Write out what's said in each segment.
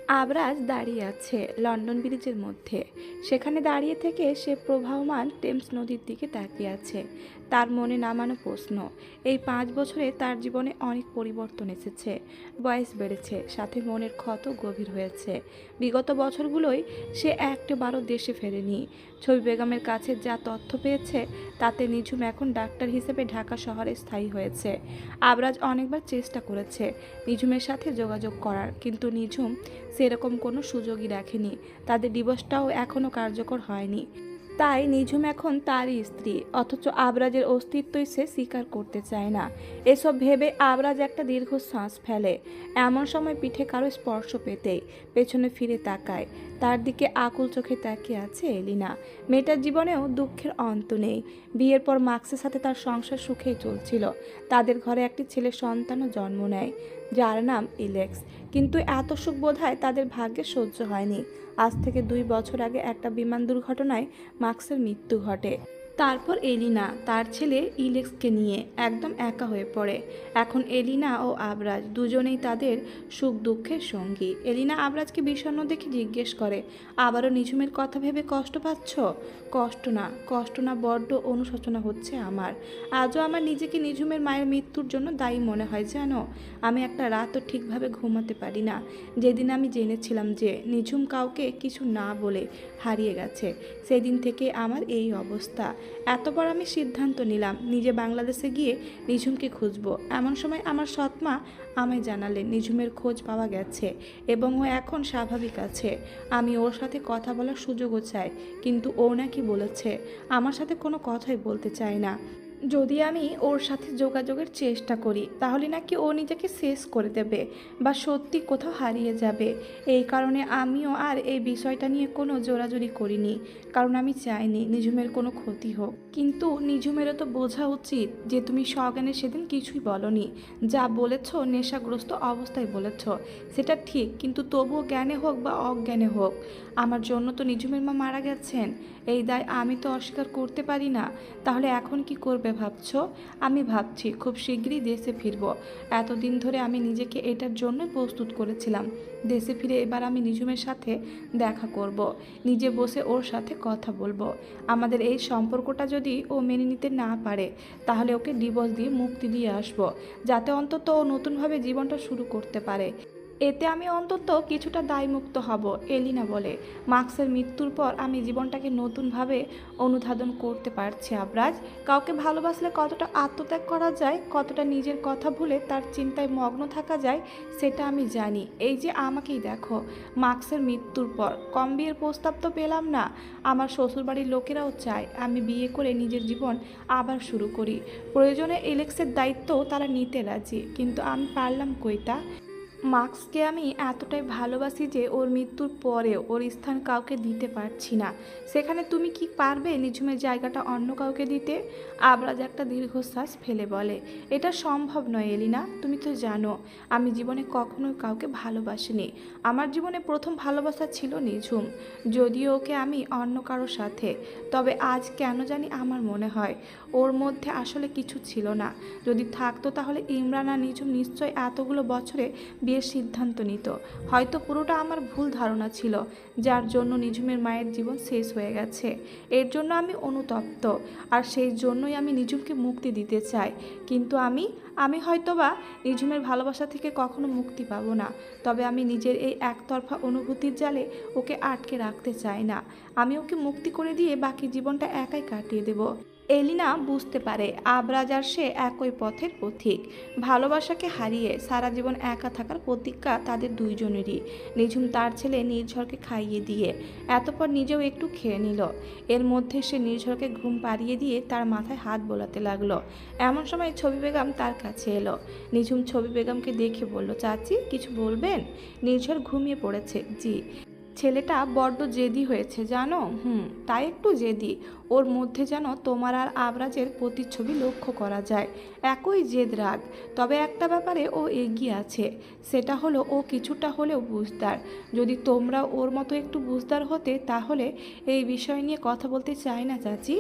আবরাজ দাঁড়িয়ে আছে লন্ডন ব্রিজের মধ্যে। সেখানে দাঁড়িয়ে থেকে সে প্রবাহমান টেমস নদীর দিকে তাকিয়ে আছে। তার মনে নামানো প্রশ্ন। এই 5 বছরে তার জীবনে অনেক পরিবর্তন এসেছে। বয়স বেড়েছে, সাথে মনের ক্ষত গভীর হয়েছে। বিগত বছরগুলোই সে একবারও দেশে ফেরেনি। ছবি বেগমের কাছে যা তথ্য পেয়েছে তাতে নিঝুম এখন ডাক্তার হিসেবে ঢাকা শহরে স্থায়ী হয়েছে। আবরাজ অনেকবার চেষ্টা করেছে নিঝুমের সাথে যোগাযোগ করার, কিন্তু নিঝুম সেরকম কোনো সুযোগই রাখেনি। তাদের ডিভোর্সটাও এখনও কার্যকর হয়নি। তাই নিঝুম এখন তারই স্ত্রী, অথচ আবরাজের অস্তিত্বই সে স্বীকার করতে চায় না। এসব ভেবে আবরাজ একটা দীর্ঘশ্বাস ফেলে। এমন সময় পিঠে কারো স্পর্শ পেতেই পেছনে ফিরে তাকায়। তার দিকে আকুল চোখে তাকিয়ে আছে এলিনা। মেয়েটার জীবনেও দুঃখের অন্ত নেই। বিয়ের পর মার্কসের সাথে তার সংসার সুখেই চলছিল। তাদের ঘরে একটি ছেলে সন্তানও জন্ম নেয়, যার নাম ইলেক্স। কিন্তু এত সুখ বোধহয় তাদের ভাগ্যে সহ্য হয়নি। আজ থেকে 2 বছর আগে একটা বিমান দুর্ঘটনায় মার্কসের মৃত্যু ঘটে। তারপর এলিনা তার ছেলে ইলেক্সকে নিয়ে একদম একা হয়ে পড়ে। এখন এলিনা ও আবরাজ দুজনেই তাদের সুখ দুঃখের সঙ্গী। এলিনা আবরাজকে বিষণ্ণ দেখে জিজ্ঞেস করে, আবারও নিঝুমের কথা ভেবে কষ্ট পাচ্ছ? কষ্ট না, বড্ড অনুশোচনা হচ্ছে আমার। আজও আমার নিজেকে নিঝুমের মায়ের মৃত্যুর জন্য দায়ী মনে হয় জানো। আমি একটা রাতও ঠিকভাবে ঘুমাতে পারি না, যেদিন আমি জেনেছিলাম যে নিঝুম কাউকে কিছু না বলে হারিয়ে গেছে। সেদিন থেকে আমার এই অবস্থা। এতবার আমি সিদ্ধান্ত নিলাম নিজে বাংলাদেশে গিয়ে নিঝুমকে খুঁজবো। এমন সময় আমার সৎমা আমায় জানালেন নিঝুমের খোঁজ পাওয়া গেছে এবং ও এখন স্বাভাবিক আছে। আমি ওর সাথে কথা বলার সুযোগও চাই, কিন্তু ও নাকি বলেছে আমার সাথে কোনো কথাই বলতে চায় না। যদি আমি ওর সাথে যোগাযোগের চেষ্টা করি তাহলে নাকি ও নিজেকে শেষ করে দেবে বা সত্যি কোথাও হারিয়ে যাবে। এই কারণে আমিও আর এই বিষয়টা নিয়ে কোনো জোরাজুরি করিনি, কারণ আমি চাইনি নিঝুমের কোনো ক্ষতি হোক। কিন্তু নিঝুমেরও তো বোঝা উচিত যে তুমি সজ্ঞানে সেদিন কিছুই বলনি। যা বলেছ নেশাগ্রস্ত অবস্থায় বলেছ, সেটা ঠিক, কিন্তু তবুও জ্ঞানে হোক বা অজ্ঞানে হোক, আমার জন্য তো নিঝুমের মা মারা গেছেন। এই দায় আমি তো অস্বীকার করতে পারি না। তাহলে এখন কি করবে ভাবছো? আমি ভাবছি খুব শীঘ্রই দেশে ফিরব। এতদিন ধরে আমি নিজেকে এটার জন্য প্রস্তুত করেছিলাম। দেশে ফিরে এবার আমি নিঝুমের সাথে দেখা করব, নিজে বসে ওর সাথে কথা বলবো। আমাদের এই সম্পর্কটা যদি ও মেনে নিতে না পারে তাহলে ওকে ডিভোর্স দিয়ে মুক্তি দিয়ে আসবো, যাতে অন্তত ও নতুনভাবে জীবনটা শুরু করতে পারে। এতে আমি অন্তত কিছুটা দায়মুক্ত হব। এলিনা বলে, মার্কসের মৃত্যুর পর আমি জীবনটাকে নতুনভাবে অনুধাবন করতে পারছি আবরাজ। কাউকে ভালোবাসলে কতটা আত্মত্যাগ করা যায়, কতটা নিজের কথা ভুলে তার চিন্তায় মগ্ন থাকা যায়, সেটা আমি জানি। এই যে আমাকেই দেখো, মার্কসের মৃত্যুর পর কম বিয়ের প্রস্তাব তো পেলাম না। আমার শ্বশুরবাড়ির লোকেরাও চায় আমি বিয়ে করে নিজের জীবন আবার শুরু করি। প্রয়োজনে এলেক্সের দায়িত্বও তারা নিতে রাজি, কিন্তু আমি পারলাম কইতা। মার্কসকে আমি এতটাই ভালোবাসি যে ওর মৃত্যুর পরেও ওর স্থান কাউকে দিতে পারছি না। সেখানে তুমি কি পারবে নিঝুমের জায়গাটা অন্য কাউকে দিতে? আবরাজ একটা দীর্ঘশ্বাস ফেলে বলে, এটা সম্ভব নয় এলিনা। তুমি তো জানো আমি জীবনে কখনোই কাউকে ভালোবাসিনি। আমার জীবনে প্রথম ভালোবাসা ছিল নিঝুম, যদিও ওকে আমি অন্য কারোর সাথে। তবে আজ কেন জানি আমার মনে হয় ওর মধ্যে আসলে কিছু ছিল না। যদি থাকতো তাহলে ইমরান আর নিঝুম নিশ্চয় এতগুলো বছরে বিয়ের সিদ্ধান্ত নিত। হয়তো পুরোটা আমার ভুল ধারণা ছিল, যার জন্য নিঝুমের মায়ের জীবন শেষ হয়ে গেছে। এর জন্য আমি অনুতপ্ত, আর সেই জন্যই আমি নিঝুমকে মুক্তি দিতে চাই। কিন্তু আমি হয়তোবা নিঝুমের ভালোবাসা থেকে কখনো মুক্তি পাবো না। তবে আমি নিজের এই একতরফা অনুভূতির জালে ওকে আটকে রাখতে চাই না। আমি ওকে মুক্তি করে দিয়ে বাকি জীবনটা একাই কাটিয়ে দেব। এলিনা বুঝতে পারে আবরাজ আর সে একই পথের পথিক। ভালোবাসাকে হারিয়ে সারা জীবন একা থাকার প্রতিজ্ঞা তাদের দুইজনেরই। নিঝুম তার ছেলে নির্ঝরকে খাইয়ে দিয়ে এতপর নিজেও একটু খেয়ে নিল। এর মধ্যে সে নির্ঝরকে ঘুম পাড়িয়ে দিয়ে তার মাথায় হাত বোলাতে লাগলো। এমন সময় ছবি বেগম তার কাছে এলো। নিঝুম ছবি বেগমকে দেখে বলল, চাচি কিছু বলবেন? নির্ঝর ঘুমিয়ে পড়েছে। জি। ছেলেটা বড্ড জেদি হয়েছে জানো। তাই একটু জেদি। ওর মধ্যে যেন তোমার আর আবরাজের প্রতিচ্ছবি লক্ষ্য করা যায়। একই জেদ রাগ। তবে একটা ব্যাপারে ও এগিয়ে আছে, সেটা হলো ও কিছুটা হলেও বুঝদার। যদি তোমরা ওর মতো একটু বুঝদার হতে তাহলে এই বিষয় নিয়ে কথা বলতে চাই না চাচি।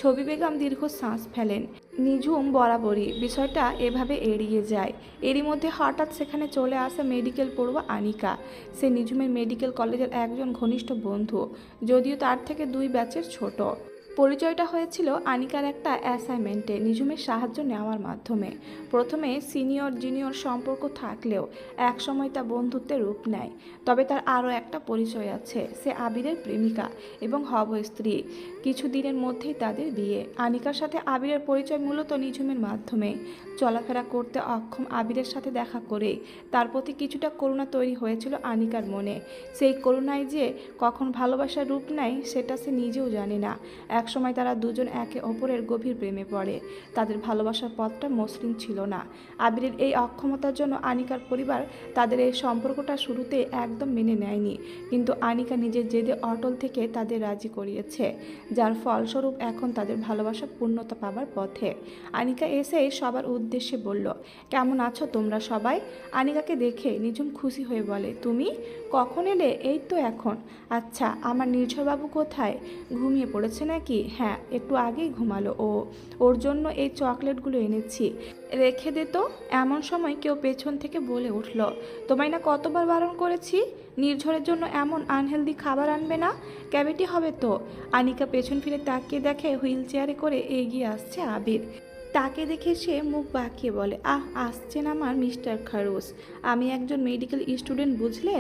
ছবি বেগম দীর্ঘ শ্বাস ফেলেন। নিঝুম বরাবরই বিষয়টা এভাবে এড়িয়ে যায়। এরই মধ্যে হঠাৎ সেখানে চলে আসে মেডিকেল পড়ুয়া আনিকা। সে নিঝুমের মেডিকেল কলেজের একজন ঘনিষ্ঠ বন্ধু, যদিও তার থেকে 2 ব্যাচের ছোট। পরিচয়টা হয়েছিল আনিকার একটা অ্যাসাইনমেন্টে নিঝুমের সাহায্য নেওয়ার মাধ্যমে। প্রথমে সিনিয়র জুনিয়র সম্পর্ক থাকলেও একসময় তা বন্ধুত্বের রূপ নেয়। তবে তার আরও একটা পরিচয় আছে, সে আবিরের প্রেমিকা এবং হব স্ত্রী। কিছুদিনের মধ্যেই তাদের বিয়ে। আনিকার সাথে আবিরের পরিচয় মূলত নিঝুমের মাধ্যমে। চলাফেরা করতে অক্ষম আবিরের সাথে দেখা করেই তার প্রতি কিছুটা করুণা তৈরি হয়েছিল আনিকার মনে। সেই করুণায় যে কখন ভালোবাসার রূপ নেয় সেটা সে নিজেও জানে না। একসময় তারা দুজন একে অপরের গভীর প্রেমে পড়ে। তাদের ভালোবাসার পথটা মসৃণ ছিল না। আবিরের এই অক্ষমতার জন্য আনিকার পরিবার তাদের এই সম্পর্কটা শুরুতে একদম মেনে নেয়নি, কিন্তু আনিকা নিজের জেদে অটল থেকে তাদের রাজি করিয়েছে, যার ফলস্বরূপ এখন তাদের ভালোবাসা পূর্ণতা পাবার পথে। আনিকা এসেই সবার উদ্দেশ্যে বলল, কেমন আছো তোমরা সবাই? আনিকাকে দেখে নিঝুম খুশি হয়ে বলে, তুমি কখন এলে? এই তো এখন। আচ্ছা, আমার নির্ঝরবাবু কোথায়? ঘুমিয়ে পড়েছে নাকি? হ্যাঁ, একটু আগেই ঘুমালো ও। ওর জন্য এই চকলেটগুলো এনেছি, রেখে দে তো। এমন সময় কেউ পেছন থেকে বলে উঠল, তোমায় না কতবার বারণ করেছি নির্ঝরের জন্য এমন আনহেলদি খাবার আনবে না, ক্যাভিটি হবে তো। আনিকা পেছন ফিরে তাকিয়ে দেখে হুইল চেয়ারে করে এগিয়ে আসছে আবির। তাকে দেখে সে মুখ বাঁকিয়ে বলে, আসছেন আমার মিস্টার খারুস। আমি একজন মেডিকেল স্টুডেন্ট, বুঝলে?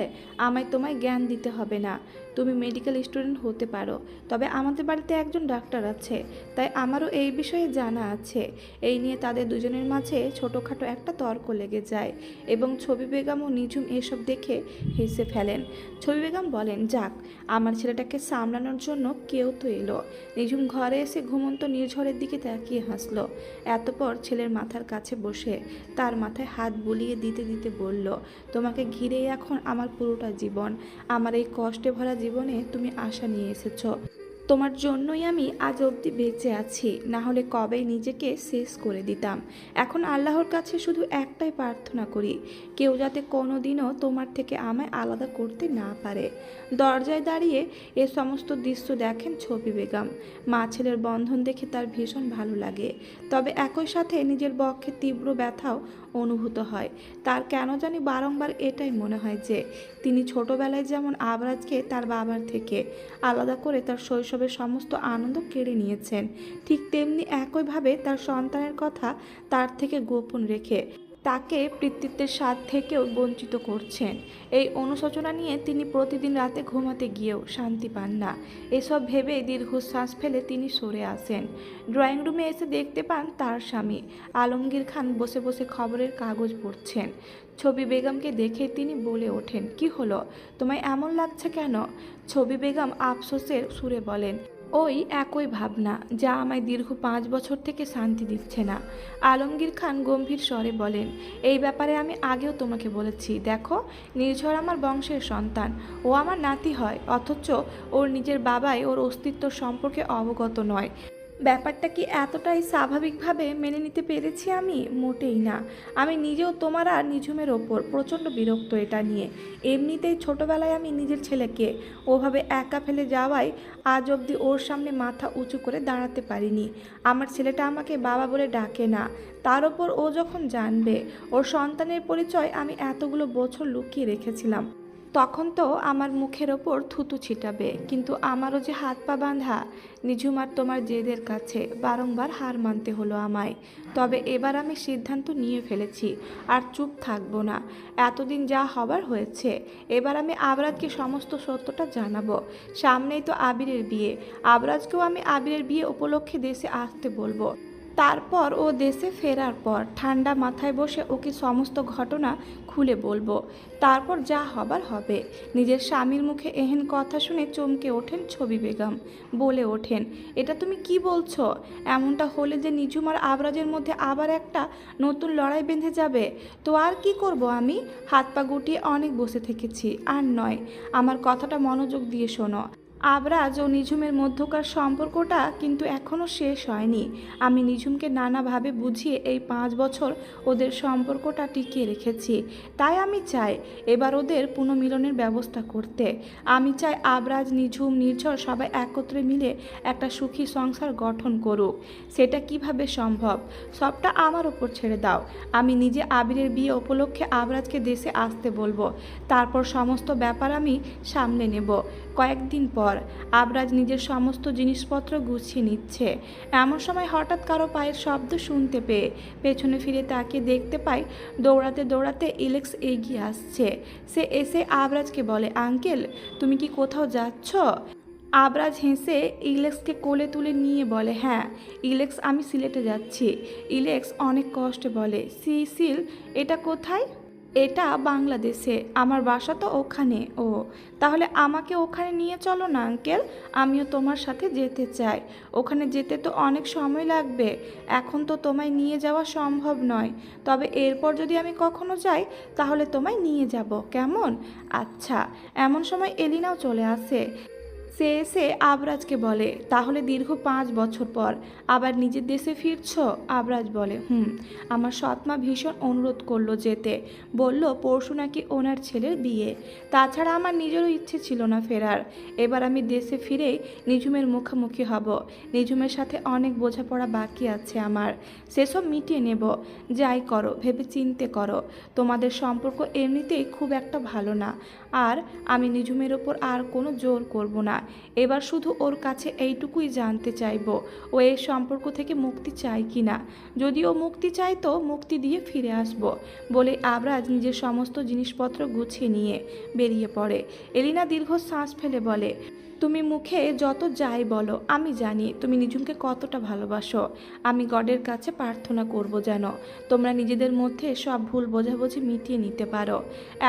আমায় তোমায় জ্ঞান দিতে হবে না। তুমি মেডিকেল স্টুডেন্ট হতে পারো, তবে আমাদের বাড়িতে একজন ডাক্তার আছে, তাই আমারও এই বিষয়ে জানা আছে। এই নিয়ে তাদের দুজনের মাঝে ছোটোখাটো একটা তর্ক লেগে যায় এবং ছবি বেগম ও নিঝুম এসব দেখে হেসে ফেলেন। ছবি বেগম বলেন, যাক, আমার ছেলেটাকে সামলানোর জন্য কেউ তো এলো। নিঝুম ঘরে এসে ঘুমন্ত নির্ঝরের দিকে তাকিয়ে হাসলো। এতপর ছেলের মাথার কাছে বসে তার মাথায় হাত বুলিয়ে দিতে দিতে বলল, তোমাকে ঘিরেই এখন আমার পুরোটা জীবন। আমার এই কষ্টে ভরা জীবনে তুমি আশা নিয়ে এসেছো। তোমার জন্যই আমি আজ অবধি বেঁচে আছি, না হলে কবেই নিজেকে শেষ করে দিতাম। এখন আল্লাহর কাছে শুধু একটাই প্রার্থনা করি, কেউ যাতে কোনো দিনও তোমার থেকে আমায় আলাদা করতে না পারে। দরজায় দাঁড়িয়ে এ সমস্ত দৃশ্য দেখেন ছবি বেগম। মা ছেলের বন্ধন দেখে তার ভীষণ ভালো লাগে, তবে একই সাথে নিজের বক্ষে তীব্র ব্যথাও অনুভূত হয়। তার কেন জানি বারংবার এটাই মনে হয় যে তিনি ছোটবেলায় যেমন আবরাজকে তার বাবার থেকে আলাদা করে তার শৈশবের সমস্ত আনন্দ কেড়ে নিয়েছেন, ঠিক তেমনি একইভাবে তার সন্তানের কথা তার থেকে গোপন রেখে তাকে পিতৃত্বের স্বাদ থেকেও বঞ্চিত করছেন। এই অনুশোচনা নিয়ে তিনি প্রতিদিন রাতে ঘুমাতে গিয়েও শান্তি পান না। এসব ভেবে দীর্ঘশ্বাস ফেলে তিনি সরে আসেন। ড্রয়িং রুমে এসে দেখতে পান তার স্বামী আলমগীর খান বসে বসে খবরের কাগজ পড়ছেন। ছবি বেগমকে দেখে তিনি বলে ওঠেন, কি হলো, তোমায় এমন লাগছে কেন? ছবি বেগম আফসোসের সুরে বলেন, ওই একই ভাবনা যা আমায় দীর্ঘ 5 বছর থেকে শান্তি দিচ্ছে না। আলমগীর খান গম্ভীর স্বরে বলেন, এই ব্যাপারে আমি আগেও তোমাকে বলেছি। দেখো, নির্ঝর আমার বংশের সন্তান, ও আমার নাতি হয়, অথচ ওর নিজের বাবাই ওর অস্তিত্ব সম্পর্কে অবগত নয়। ব্যাপারটা কি এতটাই স্বাভাবিকভাবে মেনে নিতে পেরেছি আমি? মোটেই না। আমি নিজেও তোমার আর নিঝুমের ওপর প্রচণ্ড বিরক্ত এটা নিয়ে। এমনিতেই ছোটবেলায় আমি নিজের ছেলেকে ওভাবে একা ফেলে যাওয়ায় আজ অবধি ওর সামনে মাথা উঁচু করে দাঁড়াতে পারিনি। আমার ছেলেটা আমাকে বাবা বলে ডাকে না, তার ওপর ও যখন জানবে ওর সন্তানের পরিচয় আমি এতগুলো বছর লুকিয়ে রেখেছিলাম, তখন তো আমার মুখের ওপর থুতু ছিটাবে। কিন্তু আমারও যে হাত পা বাঁধা। নিঝুম আর তোমার জেদের কাছে বারংবার হার মানতে হলো আমায়। তবে এবার আমি সিদ্ধান্ত নিয়ে ফেলেছি, আর চুপ থাকবো না। এতদিন যা হবার হয়েছে, এবার আমি আবরাজকে সমস্ত সত্যটা জানাবো। সামনেই তো আবিরের বিয়ে, আবরাজকেও আমি আবিরের বিয়ে উপলক্ষে দেশে আসতে বলবো। তারপর ও দেশে ফেরার পর ঠান্ডা মাথায় বসে ওকে সমস্ত ঘটনা খুলে বলবো। তারপর যা হবার হবে। নিজের স্বামীর মুখে এহেন কথা শুনে চমকে ওঠেন ছবি বেগম। বলে ওঠেন, এটা তুমি কি বলছো? এমনটা হলে যে নিঝুম আর আবরাজের মধ্যে আবার একটা নতুন লড়াই বেঁধে যাবে, তো আর কি করব আমি? হাত পা গুটিয়ে অনেক বসে থেকেছি, আর নয়। আমার কথাটা মনোযোগ দিয়ে শোনো। আবরাজ ও নিঝুমের মধ্যকার সম্পর্কটা কিন্তু এখনও শেষ হয়নি। আমি নিঝুমকে নানাভাবে বুঝিয়ে এই 5 বছর ওদের সম্পর্কটা টিকিয়ে রেখেছি। তাই আমি চাই এবার ওদের পুনর্মিলনের ব্যবস্থা করতে। আমি চাই আবরাজ, নিঝুম, নির্ঝর সবাই একত্রে মিলে একটা সুখী সংসার গঠন করুক। সেটা কিভাবে সম্ভব সবটা আমার ওপর ছেড়ে দাও। আমি নিজে আবিরের বিয়ে উপলক্ষে আবরাজকে দেশে আসতে বলবো। তারপর সমস্ত ব্যাপার আমি সামলে নেব। কয়েকদিন পর আবরাজ নিজের সমস্ত জিনিসপত্র গুছিয়ে নিচ্ছে। এমন সময় হঠাৎ কারো পায়ের শব্দ শুনতে পেয়ে পেছনে ফিরে তাকিয়ে দেখতে পাই দৌড়াতে দৌড়াতে ইলেক্স এগিয়ে আসছে। সে এসে আবরাজকে বলে, আঙ্কেল তুমি কি কোথাও যাচ্ছ? আবরাজ হেসে ইলেক্সকে কোলে তুলে নিয়ে বলে, হ্যাঁ ইলেক্স, আমি সিলেটে যাচ্ছি। ইলেক্স অনেক কষ্টে বলে, সিল, এটা কোথায়? এটা বাংলাদেশে, আমার বাসা তো ওখানে। ও, তাহলে আমাকে ওখানে নিয়ে চলো না আঙ্কেল, আমিও তোমার সাথে যেতে চাই। ওখানে যেতে তো অনেক সময় লাগবে, এখন তো তোমায় নিয়ে যাওয়া সম্ভব নয়, তবে এরপর যদি আমি কখনো যাই তাহলে তোমায় নিয়ে যাব, কেমন? আচ্ছা। এমন সময় এলিনাও চলে আসে। সে এসে আবরাজকে বলে, তাহলে দীর্ঘ 5 বছর পর আবার নিজের দেশে ফিরছ? আবরাজ বলে, আমার সৎমা ভীষণ অনুরোধ করলো যেতে, বলল পরশু নাকি ওনার ছেলের বিয়ে। তাছাড়া আমার নিজেরও ইচ্ছে ছিল না ফেরার। এবার আমি দেশে ফিরেই নিঝুমের মুখোমুখি হব। নিঝুমের সাথে অনেক বোঝাপড়া বাকি আছে আমার, সেসব মিটিয়ে নেব। যাই করো ভেবে চিন্তে করো, তোমাদের সম্পর্ক এমনিতেই খুব একটা ভালো না, আর আমি নিঝুমের ওপর আর কোনো জোর করব না। এবার শুধু ওর কাছে এইটুকুই জানতে চাইব, ও এই সম্পর্ক থেকে মুক্তি চায় কি না। যদি ও মুক্তি চায় তো মুক্তি দিয়ে ফিরে আসব। বলে আবরাজ নিজের সমস্ত জিনিসপত্র গুছিয়ে নিয়ে বেরিয়ে পড়ে। এলিনা দীর্ঘ শ্বাস ফেলে বলে, তুমি মুখে যত যাই বলো, আমি জানি তুমি নিঝুমকে কতটা ভালোবাসো। আমি গডের কাছে প্রার্থনা করব যেন তোমরা নিজেদের মধ্যে সব ভুল বোঝাবুঝি মিটিয়ে নিতে পারো।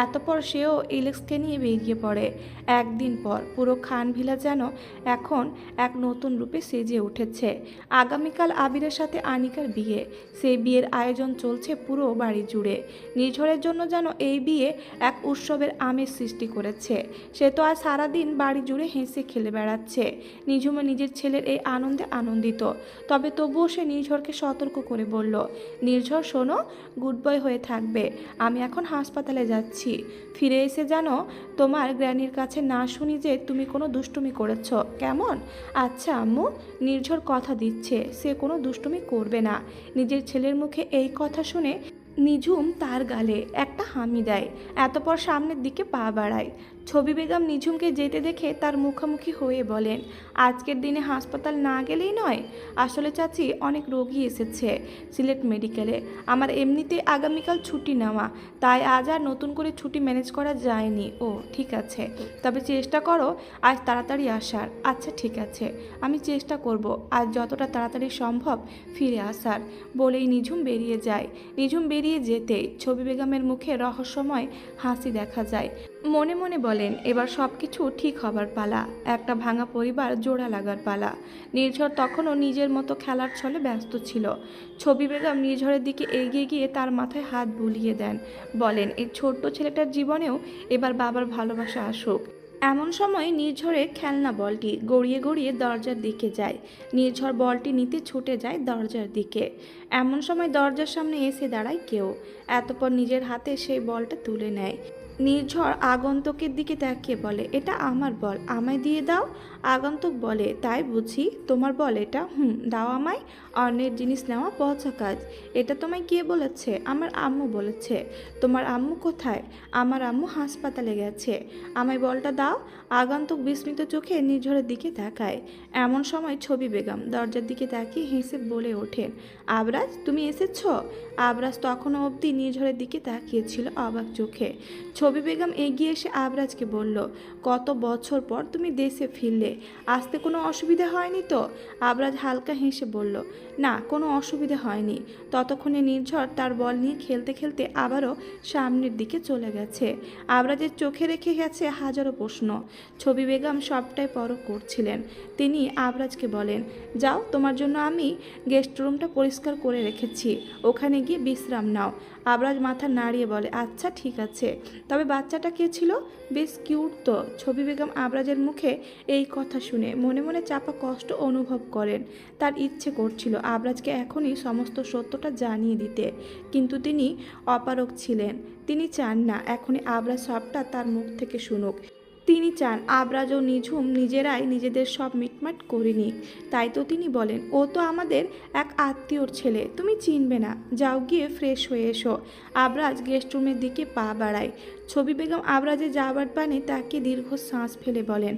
এতপর সেও ইলেক্সকে নিয়ে বেরিয়ে পড়ে। একদিন পর পুরো খানভিলা যেন এখন এক নতুন রূপে সেজে উঠেছে। আগামীকাল আবিরের সাথে আনিকার বিয়ে। সেই বিয়ের আয়োজন চলছে পুরো বাড়ি জুড়ে। নিঝড়ের জন্য যেন এই বিয়ে এক উৎসবের আমেজ সৃষ্টি করেছে। সে তো আজ সারাদিন বাড়ি জুড়ে হেসে খেলে বেড়াচ্ছে। নিঝুমও নিজের ছেলের এই আনন্দে আনন্দিত। তবে তবুও সে নির্ঝরকে সতর্ক করে বলল, নির্ঝর শোনো, গুড বয় হয়ে থাকবে। আমি এখন হাসপাতালে যাচ্ছি। ফিরে এসে যেন তোমার গ্র্যানির কাছে না শুনি যে তুমি কোনো দুষ্টুমি করেছ, কেমন? আচ্ছা আম্মু। নির্ঝর কথা দিচ্ছে সে কোনো দুষ্টুমি করবে না। নিজের ছেলের মুখে এই কথা শুনে নিঝুম তার গালে একটা হামি দেয়। এতপর সামনের দিকে পা বাড়ায়। ছবি বেগম নিঝুমকে যেতে দেখে তার মুখোমুখি হয়ে বলেন, আজকের দিনে হাসপাতাল না গেলেই নয়। আসলে চাচি, অনেক রোগী এসেছে সিলেট মেডিকেলে। আমার এমনিতে আগামীকাল ছুটি নেওয়া, তাই আজ আর নতুন করে ছুটি ম্যানেজ করা যায়নি। ও ঠিক আছে, তবে চেষ্টা করো আজ তাড়াতাড়ি আসার। আচ্ছা ঠিক আছে, আমি চেষ্টা করব আজ যতটা তাড়াতাড়ি সম্ভব ফিরে আসার। বলেই নিঝুম বেরিয়ে যায়। নিঝুম বেরিয়ে যেতেই ছবি বেগমের মুখে রহস্যময় হাসি দেখা যায়। মনে মনে বলেন, এবার সব কিছু ঠিক হবার পালা, একটা ভাঙা পরিবার জোড়া লাগার পালা। নির্ঝর তখনও নিজের মতো খেলার ছলে ব্যস্ত ছিল। ছবি বেগম নির্ঝরের দিকে এগিয়ে গিয়ে তার মাথায় হাত বুলিয়ে দেন, বলেন, এই ছোট্ট ছেলেটার জীবনেও এবার বাবার ভালোবাসা আসুক। এমন সময় নির্ঝরের খেলনা বলটি গড়িয়ে গড়িয়ে দরজার দিকে যায়। নির্ঝর বলটি নিতে ছুটে যায় দরজার দিকে। এমন সময় দরজার সামনে এসে দাঁড়ায় কেউ। এতপর নিজের হাতে সেই বলটা তুলে নেয়। নির্ঝর আগন্তুকের দিকে তাকিয়ে বলে, এটা আমার বল, আমায় দিয়ে দাও। আগন্তুক বলে, তাই বুঝি, তোমার বল এটা? দাও আমায়। অন্যের জিনিস নেওয়া পচা কাজ। এটা তোমায় কে বলেছে? আমার আম্মু বলেছে। তোমার আম্মু কোথায়? আমার আম্মু হাসপাতালে গেছে। আমায় বলটা দাও। আগন্তুক বিস্মিত চোখে নির্ঝরের দিকে তাকায়। এমন সময় ছবি বেগম দরজার দিকে তাকিয়ে হেসে বলে ওঠেন, আবরাজ তুমি এসেছ? আবরাজ তখনও অবধি নির্ঝরের দিকে তাকিয়েছিল অবাক চোখে। ছবি বেগম এগিয়ে এসে আবরাজকে বলল, কত বছর পর তুমি দেশে ফিরলে, আসতে কোনো অসুবিধা হয়নি তো? আবরাজ হালকা হেসে বলল, না কোনো অসুবিধা হয়নি। ততক্ষণে নির্ঝর তার বল নিয়ে খেলতে খেলতে আবারও সামনের দিকে চলে গেছে। আবরাজের চোখে রেখে গেছে হাজারো প্রশ্ন। ছবি বেগম সবটাই পরখ করছিলেন। তিনি আবরাজকে বলেন, যাও, তোমার জন্য আমি গেস্ট রুমটা পরিষ্কার করে রেখেছি, ওখানে গিয়ে বিশ্রাম নাও। আবরাজ মাথা নাড়িয়ে বলে, আচ্ছা ঠিক আছে, তবে বাচ্চাটা কে ছিল? বেশ কিউট তো। ছবি বেগম আবরাজের মুখে এই কথা শুনে মনে মনে চাপা কষ্ট অনুভব করেন। তার ইচ্ছে করছিল আবরাজকে এখনই সমস্ত সত্যটা জানিয়ে দিতে, কিন্তু তিনি অপারগ ছিলেন। তিনি চান না এখনই আবরাজ সবটা তার মুখ থেকে শুনুক। তিনি চান আবরাজ ও নিঝুম নিজেরাই নিজেদের সব মিটমাট করে নিক। তাই তো তিনি বলেন, ও তো আমাদের এক আত্মীয়র ছেলে, তুমি চিনবে না, যাও গিয়ে ফ্রেশ হয়ে এসো। আবরাজ গেস্ট রুমের দিকে পা বাড়ায়। ছবি বেগম আবরাজের যাবার পানে তাকে দীর্ঘ শ্বাস ফেলে বলেন,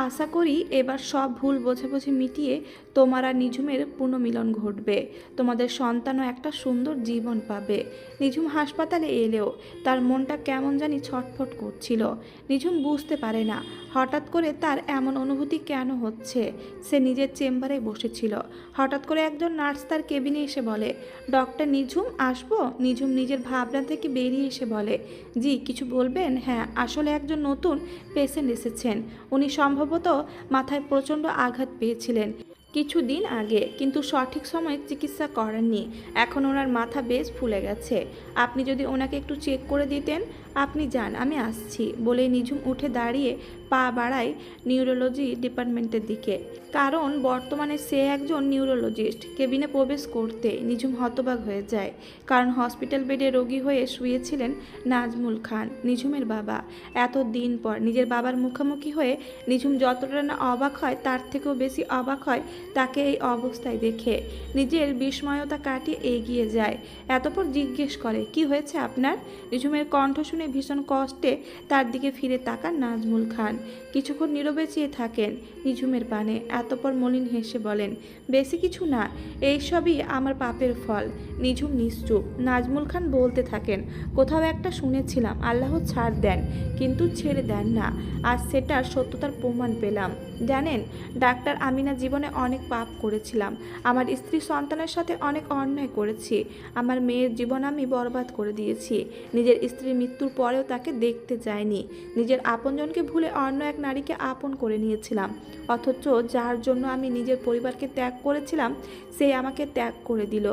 আশা করি এবার সব ভুল বোঝাবুঝি মিটিয়ে তোমার আর নিঝুমের পুনর্মিলন ঘটবে। তোমাদের সন্তানও একটা সুন্দর জীবন পাবে। নিঝুম হাসপাতালে এলেও তার মনটা কেমন জানি ছটফট করছিল। নিঝুম বুঝতে পারে না হঠাৎ করে তার এমন অনুভূতি কেন হচ্ছে। সে নিজের চেম্বারে বসেছিল, হঠাৎ করে একজন নার্স তার কেবিনে এসে বলে, ডক্টর নিঝুম আসবো? নিঝুম নিজের ভাবনা থেকে বেরিয়ে এসে বলে, জি কিছু বলবেন? হ্যাঁ, আসলে একজন নতুন পেশেন্ট এসেছেন। উনি সম্ভবত মাথায় প্রচণ্ড আঘাত পেয়েছিলেন কিছুদিন আগে, কিন্তু সঠিক সময়ে চিকিৎসা করেননি। এখন ওনার মাথা বেশ ফুলে গেছে। আপনি যদি ওনাকে একটু চেক করে দিতেন। আপনি যান, আমি আসছি। বলে নিঝুম উঠে দাঁড়িয়ে পা বাড়ায় নিউরোলজি ডিপার্টমেন্টের দিকে, কারণ বর্তমানে সে একজন নিউরোলজিস্ট। কেবিনে প্রবেশ করতে নিঝুম হতবাক হয়ে যায়, কারণ হসপিটাল বেডে রোগী হয়ে শুয়েছিলেন নাজমুল খান, নিঝুমের বাবা। এত দিন পর নিজের বাবার মুখোমুখি হয়ে নিঝুম যতটা না অবাক হয় তার থেকেও বেশি অবাক হয় তাকে এই অবস্থায় দেখে। নিজের বিস্ময়তা কাটিয়ে এগিয়ে যায়, এতপর জিজ্ঞেস করে, কি হয়েছে আপনার? নিঝুমের কণ্ঠ শুনে ভীষণ কষ্টে তার দিকে ফিরে তাকান নাজমুল খান। কিছুক্ষণ নীরবে চেয়ে থাকেন নিঝুমের পানে, এতপর মলিন হেসে বলেন, বেশি কিছু না, এইসবই আমার পাপের ফল। নিঝুম নিশ্চুপ। নাজমুল খান বলতে থাকেন, কোথাও একটা শুনেছিলাম আল্লাহ ছাড় দেন কিন্তু ছেড়ে দেন না, আজ সেটার সত্যতার প্রমাণ পেলাম। জানেন ডাক্তার, আমি না জীবনে অনেক পাপ করেছিলাম। আমার স্ত্রী সন্তানের সাথে অনেক অন্যায় করেছি। আমার মেয়ের জীবন আমি বরবাদ করে দিয়েছি। নিজের স্ত্রীর মৃত্যুর পরেও তাকে দেখতে যায়নি। নিজের আপনজনকে ভুলে অন্য এক নারীকে আপন করে নিয়েছিলাম, অথচ যার জন্য আমি নিজের পরিবারকে ত্যাগ করেছিলাম সে আমাকে ত্যাগ করে দিল।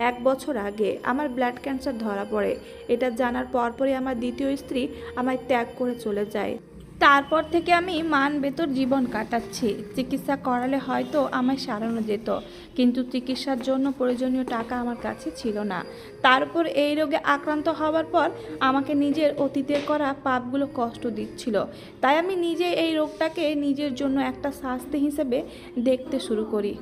1 বছর আগে আমার ব্লাড ক্যান্সার ধরা পড়ে। এটা জানার পরপরই আমার দ্বিতীয় স্ত্রী আমায় ত্যাগ করে চলে যায়। তারপর থেকে আমি মান বেতর জীবন কাটাচ্ছি। চিকিৎসা করালে হয়তো আমায় সারানো যেত, কিন্তু চিকিৎসার জন্য প্রয়োজনীয় টাকা আমার কাছে ছিল না। তারপর এই রোগে আক্রান্ত হওয়ার পর আমাকে নিজের অতীতের করা পাপগুলো কষ্ট দিচ্ছিল। তাই আমি নিজে এই রোগটাকে নিজের জন্য একটা শাস্তি হিসেবে দেখতে শুরু করি,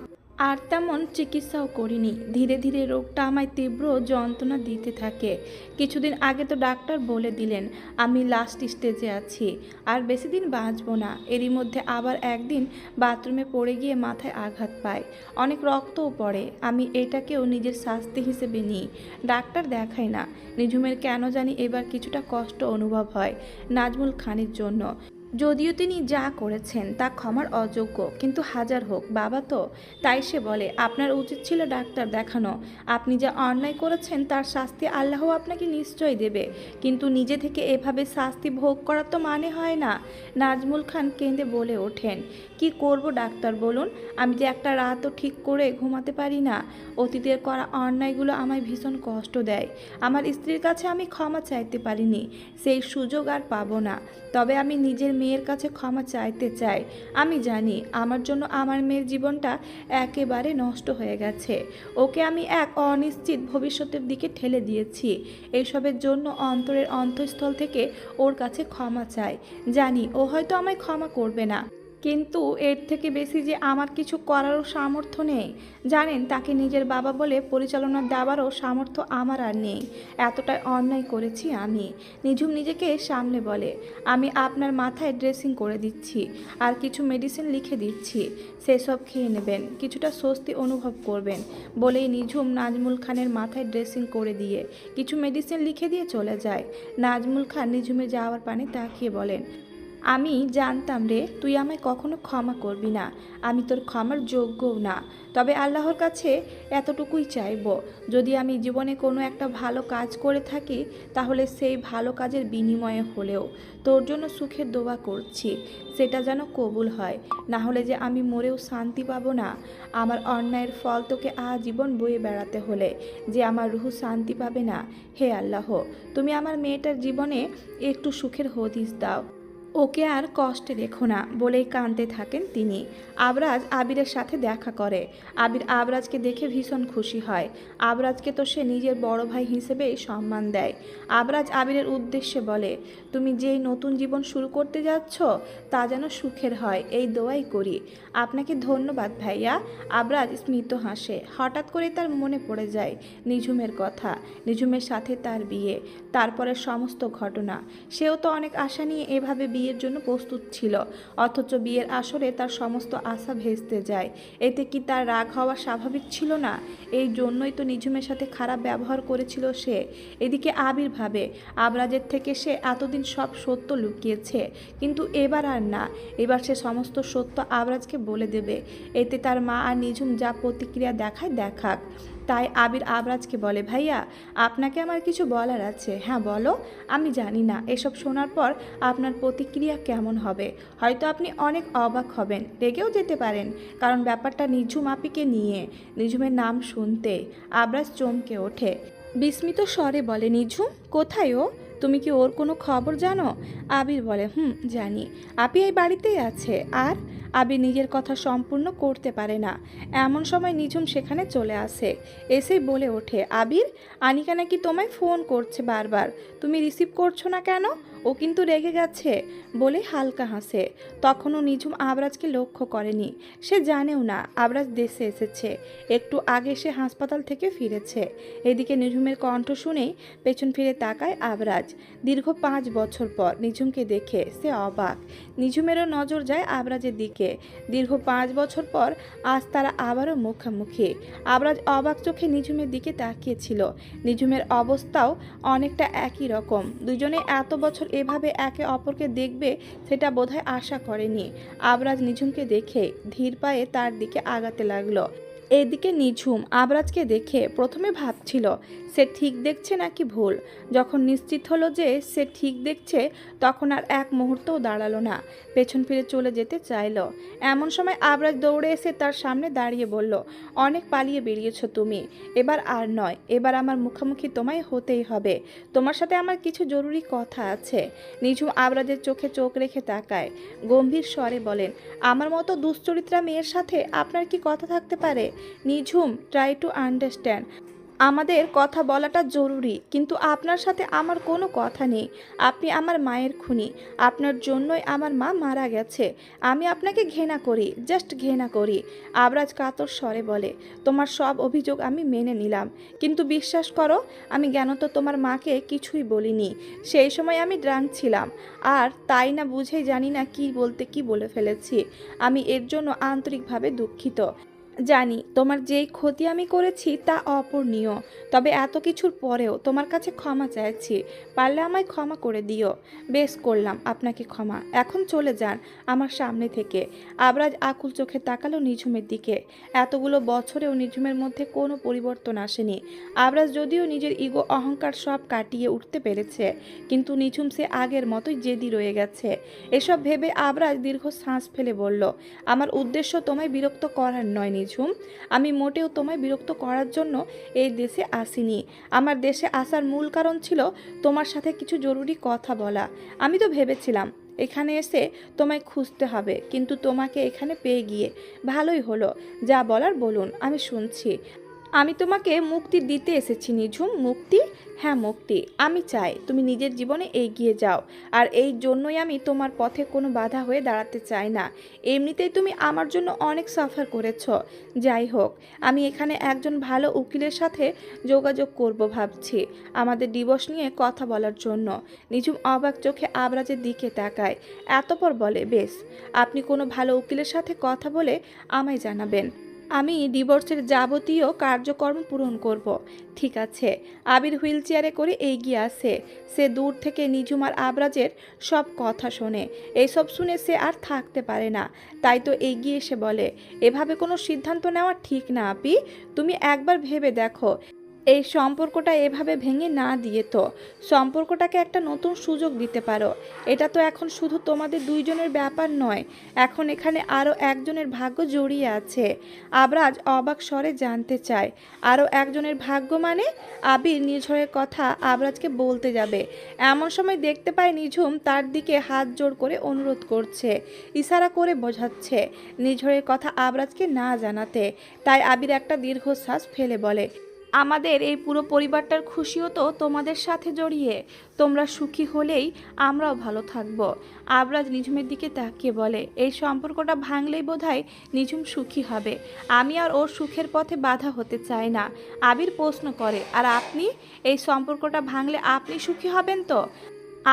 আর তেমন চিকিৎসাও করিনি। ধীরে ধীরে রোগটা আমায় তীব্র যন্ত্রণা দিতে থাকে। কিছুদিন আগে তো ডাক্তার বলে দিলেন আমি লাস্ট স্টেজে আছি, আর বেশি দিন বাঁচব না। এরই মধ্যে আবার একদিন বাথরুমে পড়ে গিয়ে মাথায় আঘাত পায়, অনেক রক্তও পড়ে। আমি এটাকেও নিজের শাস্তি হিসেবে নিই, ডাক্তার দেখাই না। নিঝুমের কেন জানি এবার কিছুটা কষ্ট অনুভব হয় নাজমুল খানের জন্য। যদিও তিনি যা করেছেন তা ক্ষমার অযোগ্য, কিন্তু হাজার হোক বাবা তো। তাই সে বলে, আপনার উচিত ছিল ডাক্তার দেখানো। আপনি যা অন্যায় করেছেন তার শাস্তি আল্লাহ আপনাকে নিশ্চয়ই দেবে, কিন্তু নিজে থেকে এভাবে শাস্তি ভোগ করার তো মানে হয় না। নাজমুল খান কেঁদে বলে ওঠেন, কি করব ডাক্তার বলুন, আমি যে একটা রাতও ঠিক করে ঘুমাতে পারি না। অতীতের করা অন্যায়গুলো আমায় ভীষণ কষ্ট দেয়। আমার স্ত্রীর কাছে আমি ক্ষমা চাইতে পারিনি, সেই সুযোগ আর পাবো না। তবে আমি নিজের মেয়ের কাছে ক্ষমা চাইতে চাই। আমি জানি আমার জন্য আমার মেয়ের জীবনটা একেবারে নষ্ট হয়ে গেছে। ওকে আমি এক অনিশ্চিত ভবিষ্যতের দিকে ঠেলে দিয়েছি। এইসবের জন্য অন্তরের অন্তঃস্থল থেকে ওর কাছে ক্ষমা চাই। জানি ও হয়তো আমায় ক্ষমা করবে না, কিন্তু এর থেকে বেশি যে আমার কিছু করারও সামর্থ্য নেই। জানেন, তাকে নিজের বাবা বলে পরিচালনা দেওয়ারও সামর্থ্য আমার আর নেই। এতটাই অন্যায় করেছি আমি। নিঝুম নিজেকে সামলে বলে, আমি আপনার মাথায় ড্রেসিং করে দিচ্ছি, আর কিছু মেডিসিন লিখে দিচ্ছি, সেসব খেয়ে নেবেন, কিছুটা স্বস্তি অনুভব করবেন। বলেই নিঝুম নাজমুল খানের মাথায় ড্রেসিং করে দিয়ে কিছু মেডিসিন লিখে দিয়ে চলে যায়। নাজমুল খান নিঝুমে যাওয়ার পানে তাকিয়ে বলেন, আমি জানতাম রে তুই আমায় কখনো ক্ষমা করবি না, আমি তোর ক্ষমার যোগ্যও না। তবে আল্লাহর কাছে এতটুকুই চাইবো, যদি আমি জীবনে কোনো একটা ভালো কাজ করে থাকি তাহলে সেই ভালো কাজের বিনিময়ে হলেও তোর জন্য সুখের দোয়া করছি, সেটা যেন কবুল হয়। না হলে যে আমি মরেও শান্তি পাবো না। আমার অন্যায়ের ফল তোকে আজীবন বয়ে বেড়াতে হলে যে আমার রুহ শান্তি পাবে না। হে আল্লাহ, তুমি আমার মেয়েটার জীবনে একটু সুখের হদিস দাও, ওকে আর কষ্টে রেখো না বলেই কাঁদতে থাকেন তিনি। আবরাজ আবিরের সাথে দেখা করে। আবির আবরাজকে দেখে ভীষণ খুশি হয়। আবরাজকে তো সে নিজের বড় ভাই হিসেবেই সম্মান দেয়। আবরাজ আবিরের উদ্দেশ্যে বলে, তুমি যেই নতুন জীবন শুরু করতে যাচ্ছ তা যেন সুখের হয় এই দোয়াই করি। আপনাকে ধন্যবাদ ভাইয়া। আবরাজ স্মিত হাসে। হঠাৎ করে তার মনে পড়ে যায় নিঝুমের কথা, নিঝুমের সাথে তার বিয়ে, তারপরে সমস্ত ঘটনা। সেও তো অনেক আশা নিয়ে এভাবে বিয়ের জন্য প্রস্তুত ছিল, অথচ বিয়ের আসরে তার সমস্ত আশা ভেস্তে যায়। এতে কি তার রাগ হওয়া স্বাভাবিক ছিল না? এই জন্যই তো নিঝুমের সাথে খারাপ ব্যবহার করেছিল সে। এদিকে আবির ভাবে আবরাজের থেকে সে এতদিন সব সত্য লুকিয়েছে, কিন্তু এবার আর না, এবার সে সমস্ত সত্য আবরাজকে বলে দেবে। এতে তার মা আর নিঝুম যা প্রতিক্রিয়া দেখায় দেখাক। তাই আবির আবরাজকে বলে, ভাইয়া আপনাকে আমার কিছু বলার আছে। হ্যাঁ বলো। আমি জানি না এসব শোনার পর আপনার প্রতিক্রিয়া কেমন হবে, হয়তো আপনি অনেক অবাক হবেন, রেগেও যেতে পারেন, কারণ ব্যাপারটা নিঝুম আপিকে নিয়ে। নিঝুমের নাম শুনতে আবরাজ চমকে ওঠে। বিস্মিত স্বরে বলে, নিঝুম কোথায় ও? তুমি কি ওর কোনো খবর জানো? আবির বলে, জানি, আপি এই বাড়িতেই আছে। আর আবির নিজের কথা সম্পূর্ণ করতে পারে না, এমন সময় নিঝুম সেখানে চলে আসে। এসেই বলে ওঠে, আবির, আনিকা নাকি তোমায় ফোন করছে বারবার, তুমি রিসিভ করছো না কেন? ও কিন্তু রেগে গেছে বলে হালকা হাসে। তখনও নিঝুম আবরাজকে লক্ষ্য করেনি, সে জানেও না আবরাজ দেশে এসেছে, একটু আগে সে হাসপাতাল থেকে ফিরেছে। এদিকে নিঝুমের কণ্ঠ শুনেই পেছন ফিরে তাকায় আবরাজ। দীর্ঘ 5 বছর পর নিঝুমকে দেখে সে অবাক। নিঝুমেরও নজর যায় আবরাজের দিকে। দীর্ঘ 5 বছর পর আজ তারা আবারও মুখোমুখি। আবরাজ অবাক চোখে নিঝুমের দিকে তাকিয়েছিল। নিঝুমের অবস্থাও অনেকটা একই রকম। দুজনে এত বছর এভাবে একে অপরকে দেখবে সেটা বোধহয় আশা করেনি। আবরাজ নিঝুমকে দেখে ধীর পায়ে তার দিকে আগাতে লাগলো। এদিকে নিঝুম আবরাজকে দেখে প্রথমে ভাবছিল সে ঠিক দেখছে নাকি ভুল। যখন নিশ্চিত হলো যে সে ঠিক দেখছে তখন আর এক মুহূর্তও দাঁড়ালো না, পেছন ফিরে চলে যেতে চাইলো। এমন সময় আবরাজ দৌড়ে এসে তার সামনে দাঁড়িয়ে বলল, অনেক পালিয়ে বেরিয়েছো তুমি, এবার আর নয়, এবার আমার মুখোমুখি তোমায় হতেই হবে। তোমার সাথে আমার কিছু জরুরি কথা আছে। নিঝুম আবরাজের চোখে চোখ রেখে তাকায়, গম্ভীর স্বরে বলেন, আমার মতো দুশ্চরিত্রা মেয়ের সাথে আপনার কি কথা থাকতে পারে? নিঝুম, ট্রাই টু আন্ডারস্ট্যান্ড, আমাদের কথা বলাটা জরুরি, কিন্তু আপনার সাথে আমার কোনো কথা নেই। আপনি আমার মায়ের খুনি, আপনার জন্যই আমার মা মারা গেছে। আমি আপনাকে ঘৃণা করি, জাস্ট ঘৃণা করি। আবরাজ কাতর স্বরে বলে, তোমার সব অভিযোগ আমি মেনে নিলাম, কিন্তু বিশ্বাস করো আমি জ্ঞানত তোমার মাকে কিছুই বলিনি। সেই সময় আমি ড্রাঙ্ক ছিলাম, আর তাই না বুঝেই জানি না কি বলতে কি বলে ফেলেছি। আমি এর জন্য আন্তরিকভাবে দুঃখিত। জানি তোমার যেই ক্ষতি আমি করেছি তা অপূরণীয়, তবে এত কিছুর পরেও তোমার কাছে ক্ষমা চাইছি, পারলে আমায় ক্ষমা করে দিও। বেশ করলাম আপনাকে ক্ষমা, এখন চলে যান আমার সামনে থেকে। আবরাজ আকুল চোখে তাকালো নিঝুমের দিকে। এতগুলো বছরেও নিঝুমের মধ্যে কোনো পরিবর্তন আসেনি। আবরাজ যদিও নিজের ইগো অহংকার সব কাটিয়ে উঠতে পেরেছে, কিন্তু নিঝুম সে আগের মতোই জেদি রয়ে গেছে। এসব ভেবে আবরাজ দীর্ঘ শ্বাস ফেলে বলল, আমার উদ্দেশ্য তোমায় বিরক্ত করার নয় নিঝুম, আমি মোটেও তোমায় বিরক্ত করার জন্য এই দেশে আসিনি। আমার দেশে আসার মূল কারণ ছিল তোমার সাথে কিছু জরুরি কথা বলা। আমি তো ভেবেছিলাম এখানে এসে তোমায় খুঁজতে হবে, কিন্তু তোমাকে এখানে পেয়ে গিয়ে ভালোই হলো। যা বলার বলুন, আমি শুনছি। আমি তোমাকে মুক্তি দিতে এসেছি নিঝুম। মুক্তি? হ্যাঁ মুক্তি। আমি চাই তুমি নিজের জীবনে এগিয়ে যাও, আর এই জন্যই আমি তোমার পথে কোনো বাধা হয়ে দাঁড়াতে চাই না। এমনিতেই তুমি আমার জন্য অনেক সাফার করেছ। যাই হোক, আমি এখানে একজন ভালো উকিলের সাথে যোগাযোগ করব ভাবছি আমাদের ডিভোর্স নিয়ে কথা বলার জন্য। নিঝুম অবাক চোখে আবরাজের দিকে তাকায়, এতপর বলে, বেশ, আপনি কোনো ভালো উকিলের সাথে কথা বলে আমায় জানাবেন। আমি ডিভোর্সের যাবতীয় কার্যক্রম পূরণ করব। ঠিক আছে। আবির হুইল চেয়ারে করে এগিয়ে আসে। সে দূর থেকে নিঝুম আর আবরাজের সব কথা শোনে। এইসব শুনে সে আর থাকতে পারে না, তাই তো এগিয়ে এসে বলে, এভাবে কোনো সিদ্ধান্ত নেওয়া ঠিক না আপি। তুমি একবার ভেবে দেখো, এই সম্পর্কটা এভাবে ভেঙে না দিয়ে তো সম্পর্কটাকে একটা নতুন সুযোগ দিতে পারো। এটা তো এখন শুধু তোমাদের দুইজনের ব্যাপার নয়, এখন এখানে আরও একজনের ভাগ্য জড়িয়ে আছে। আবরাজ অবাক স্বরে জানতে চায়, আরও একজনের ভাগ্য মানে? আবির নিঝড়ের কথা আবরাজকে বলতে যাবে, এমন সময় দেখতে পায় নিঝুম তার দিকে হাত জোড় করে অনুরোধ করছে, ইশারা করে বোঝাচ্ছে নিঝড়ের কথা আবরাজকে না জানাতে। তাই আবির একটা দীর্ঘশ্বাস ফেলে বলে, আমাদের এই পুরো পরিবারটার খুশিও তো তোমাদের সাথে জড়িয়ে। তোমরা সুখী হলেই আমরাও ভালো থাকব। আবরাজ নিঝুমের দিকে তাকিয়ে বলে, এই সম্পর্কটা ভাঙলেই বোধহয় নিঝুম সুখী হবে। আমি আর ওর সুখের পথে বাধা হতে চাই না। আবির প্রশ্ন করে, আর আপনি? এই সম্পর্কটা ভাঙলে আপনি সুখী হবেন তো?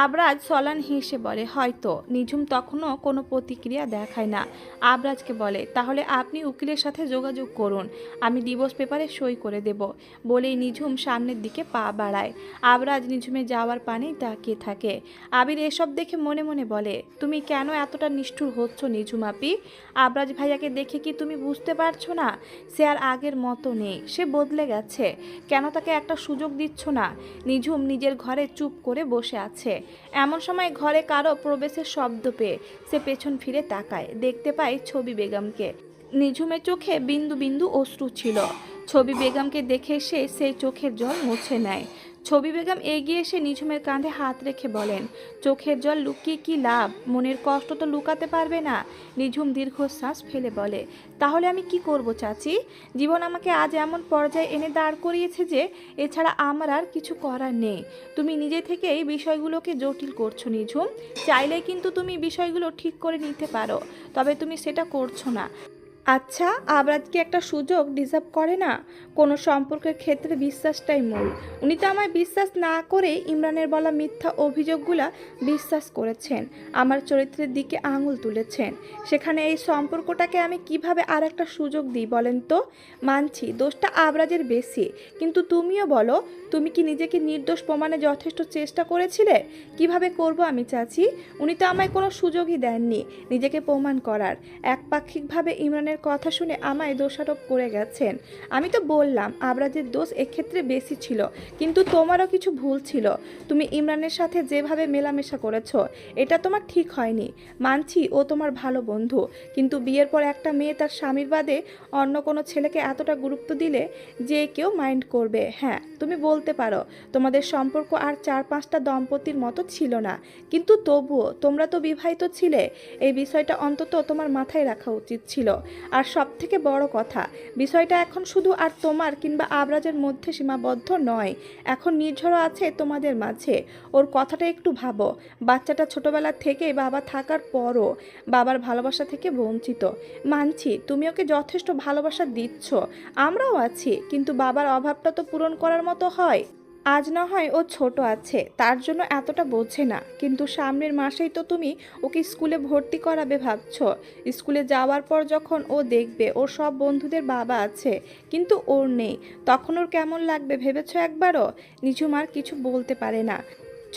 আবরাজ সলান হেসে বলে, হয়তো। নিঝুম তখনও কোনো প্রতিক্রিয়া দেখায় না। আবরাজকে বলে, তাহলে আপনি উকিলের সাথে যোগাযোগ করুন, আমি ডিভোর্স পেপারে সই করে দেব। বলেই নিঝুম সামনের দিকে পা বাড়ায়। আবরাজ নিঝুমের যাওয়ার পানেই তাকিয়ে থাকে। আবির এসব দেখে মনে মনে বলে, তুমি কেন এতটা নিষ্ঠুর হচ্ছ নিঝুম আপি? আবরাজ ভাইয়াকে দেখে কি তুমি বুঝতে পারছো না সে আর আগের মতো নেই, সে বদলে গেছে? কেন তাকে একটা সুযোগ দিচ্ছ না? নিঝুম নিজের ঘরে চুপ করে বসে আছে। এমন সময় ঘরে কারো প্রবেশের শব্দ পেয়ে সে পেছন ফিরে তাকায়, দেখতে পায় ছবি বেগমকে। নিঝুমের চোখে বিন্দু বিন্দু অশ্রু ছিল। ছবি বেগমকে দেখে সে সেই চোখের জল মুছে নেয়। ছবি বেগম এগিয়ে এসে নিঝুমের কাঁধে হাত রেখে বলেন, চোখের জল লুকিয়ে কি লাভ? মনের কষ্ট তো লুকাতে পারবে না। নিঝুম দীর্ঘশ্বাস ফেলে বলে, তাহলে আমি কি করব চাচি? জীবন আমাকে আজ এমন পর্যায়ে এনে দাঁড় করিয়েছে যে এছাড়া আমার আর কিছু করার নেই। তুমি নিজে থেকেই বিষয়গুলোকে জটিল করছো নিঝুম। চাইলেই কিন্তু তুমি বিষয়গুলো ঠিক করে নিতে পারো, তবে তুমি সেটা করছো না। আচ্ছা, আবরাজ কি একটা সুযোগ ডিজার্ভ করে না? কোনো সম্পর্কের ক্ষেত্রে বিশ্বাসটাই মূল। উনি তো আমায় বিশ্বাস না করে ইমরানের বলা মিথ্যা অভিযোগগুলা বিশ্বাস করেছেন, আমার চরিত্রের দিকে আঙুল তুলেছেন। সেখানে এই সম্পর্কটাকে আমি কিভাবে আর একটা সুযোগ দিই বলেন তো? মানছি দোষটা আবরাজের বেশি, কিন্তু তুমিও বলো, তুমি কি নিজেকে নির্দোষ প্রমাণে যথেষ্ট চেষ্টা করেছিলে? কিভাবে করব আমি চাচি? উনি তো আমায় কোনো সুযোগই দেননি নিজেকে প্রমাণ করার। একপাক্ষিকভাবে ইমরানের কথা শুনে আমায় দোষারোপ করে গেছেন। আমি তো বললাম আবরাজের দোষ এক্ষেত্রে বেশি ছিল, কিন্তু তোমারও কিছু ভুল ছিল। তুমি ইমরানের সাথে যেভাবে মেলামেশা করেছো এটা তোমার ঠিক হয়নি। মানছি ও তোমার ভালো বন্ধু, কিন্তু বিয়ের পর একটা মেয়ে তার স্বামীর বাদে অন্য কোনো ছেলেকে এতটা গুরুত্ব দিলে যে কেউ মাইন্ড করবে। হ্যাঁ, তুমি বলতে পারো তোমাদের সম্পর্ক আর 4-5টা দম্পতির মতো ছিল না, কিন্তু তবুও তোমরা তো বিবাহিত ছিলে। এই বিষয়টা অন্তত তোমার মাথায় রাখা উচিত ছিল। আর সব থেকে বড় কথা, বিষয়টা এখন শুধু আর তোমার কিংবা আবরাজের মধ্যে সীমাবদ্ধ নয়, এখন নির্ঝরও আছে তোমাদের মাঝে। ওর কথাটা একটু ভাবো। বাচ্চাটা ছোটবেলা থেকেই বাবা থাকার পরও বাবার ভালোবাসা থেকে বঞ্চিত। মানছি তুমি ওকে যথেষ্ট ভালোবাসা দিচ্ছ, আমরাও আছি, কিন্তু বাবার অভাবটা তো পূরণ করার মতো হয়। আজ না হয় ও ছোট আছে, তার জন্য এতটা বোঝে না, কিন্তু সামনের মাসেই তো তুমি ওকে স্কুলে ভর্তি করাবে ভাবছো। স্কুলে যাওয়ার পর যখন ও দেখবে ওর সব বন্ধুদের বাবা আছে কিন্তু ওর নেই, তখন ওর কেমন লাগবে ভেবেছো একবারও? নিঝুম আর কিছু বলতে পারে না।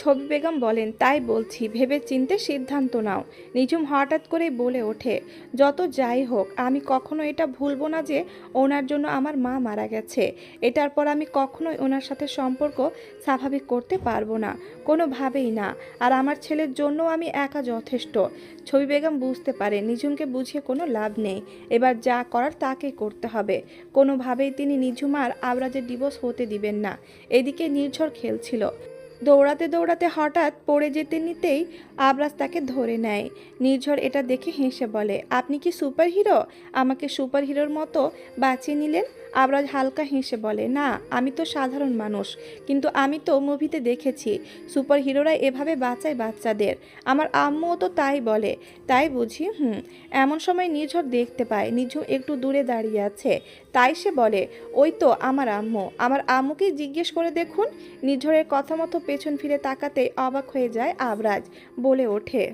ছবি বেগম বলেন, তাই বলছি ভেবে চিন্তে সিদ্ধান্ত নাও। নিঝুম হঠাৎ করেই বলে ওঠে, যত যাই হোক আমি কখনো এটা ভুলবো না যে ওনার জন্য আমার মা মারা গেছে। এটার পর আমি কখনোই ওনার সাথে সম্পর্ক স্বাভাবিক করতে পারবো না, কোনোভাবেই না। আর আমার ছেলের জন্য আমি একা যথেষ্ট। ছবি বেগম বুঝতে পারে নিঝুমকে বুঝিয়ে কোনো লাভ নেই, এবার যা করার তাকে করতে হবে। কোনোভাবেই তিনি নিঝুম আর আবরাজের ডিভোর্স হতে দিবেন না। এদিকে নির্ঝর খেলছিল। দৌড়াতে দৌড়াতে হঠাৎ পড়ে যেতে নিতেই আবরাজ তাকে ধরে নেয়। নির্ঝর এটা দেখে হেসে বলে, আপনি কি সুপার হিরো? আমাকে সুপার হিরোর মতো বাঁচিয়ে নিলেন। আবরাজ হালকা হেসে বলে, না আমি তো সাধারণ মানুষ, কিন্তু আমি তো মুভিতে দেখেছি সুপার হিরোরা এভাবে বাঁচায় বাচ্চাদের। আমার আম্মুও তো তাই বলে। তাই বুঝি? এমন সময় নির্ঝর দেখতে পায় নিঝুম একটু দূরে দাঁড়িয়ে আছে। তাই সে বলে, ওই তো আমার আম্মু, আমার আম্মুকেই জিজ্ঞেস করে দেখুন। নির্ঝরের কথা মতো পেছন ফিরে তাকাতেই অবাক হয়ে যায় আবরাজ, বলে ওঠে,